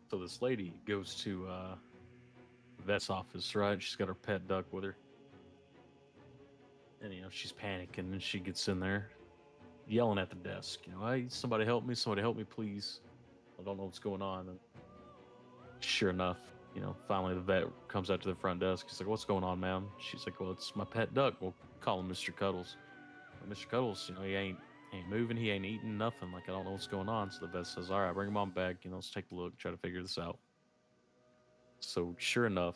So this lady goes to vet's office, right? She's got her pet duck with her, and she's panicking, and she gets in there, yelling at the desk. Hey, somebody help me, please. I don't know what's going on. And sure enough, finally the vet comes out to the front desk. He's like, "What's going on, ma'am?" She's like, "Well, it's my pet duck. We'll call him Mr. Cuddles." Well, Mr. Cuddles, he ain't moving, he ain't eating nothing. Like I don't know what's going on. So the vet says, "All right, bring him on back. Let's take a look, try to figure this out." So sure enough,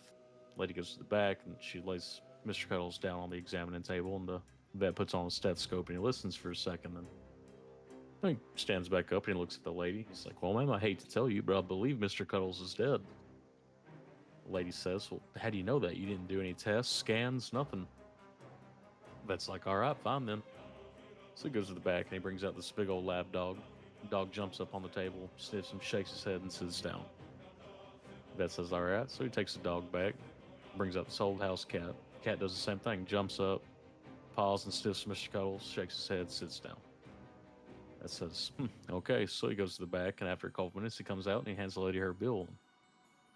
lady goes to the back and she lays Mr. Cuddles down on the examining table, and the vet puts on a stethoscope and he listens for a second. And he stands back up and he looks at the lady. He's like, "Well, ma'am, I hate to tell you, but I believe Mr. Cuddles is dead." The lady says, "Well, how do you know that? You didn't do any tests, scans, nothing." Vet's like, "All right, fine then." So he goes to the back and he brings out this big old lab dog. The dog jumps up on the table, sniffs him, shakes his head, and sits down. Vet says, "All right." So he takes the dog back, brings out this old house cat. Cat does the same thing, jumps up, paws and sniffs Mr. Cuddles, shakes his head, sits down. That says, okay. So he goes to the back, and after a couple minutes, he comes out and he hands the lady her bill.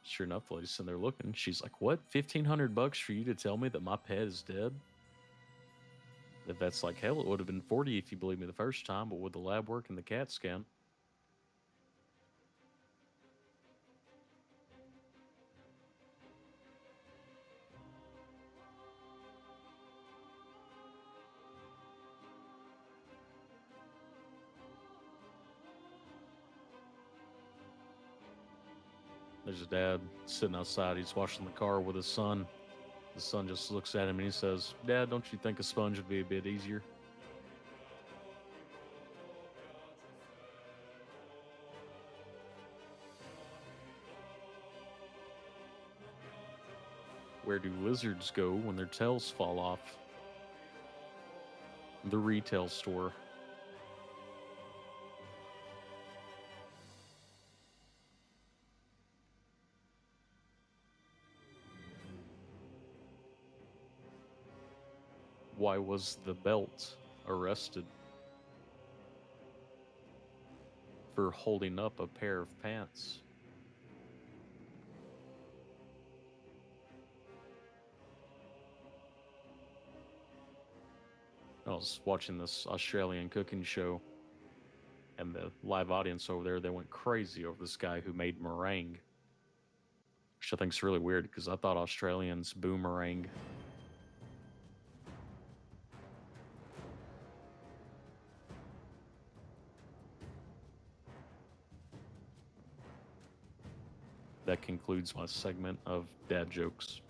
Sure enough, the lady's sitting there looking. She's like, "What? $1,500 for you to tell me that my pet is dead?" The vet's like, "Hell, it would have been 40 if you believed me the first time, but with the lab work and the CAT scan." There's a dad sitting outside. He's washing the car with his son. The son just looks at him and he says, "Dad, don't you think a sponge would be a bit easier?" Where do lizards go when their tails fall off? The retail store. Why was the belt arrested? For holding up a pair of pants. I was watching this Australian cooking show, and the live audience over there, they went crazy over this guy who made meringue, which I think is really weird because I thought Australians boomerang. That concludes my segment of dad jokes.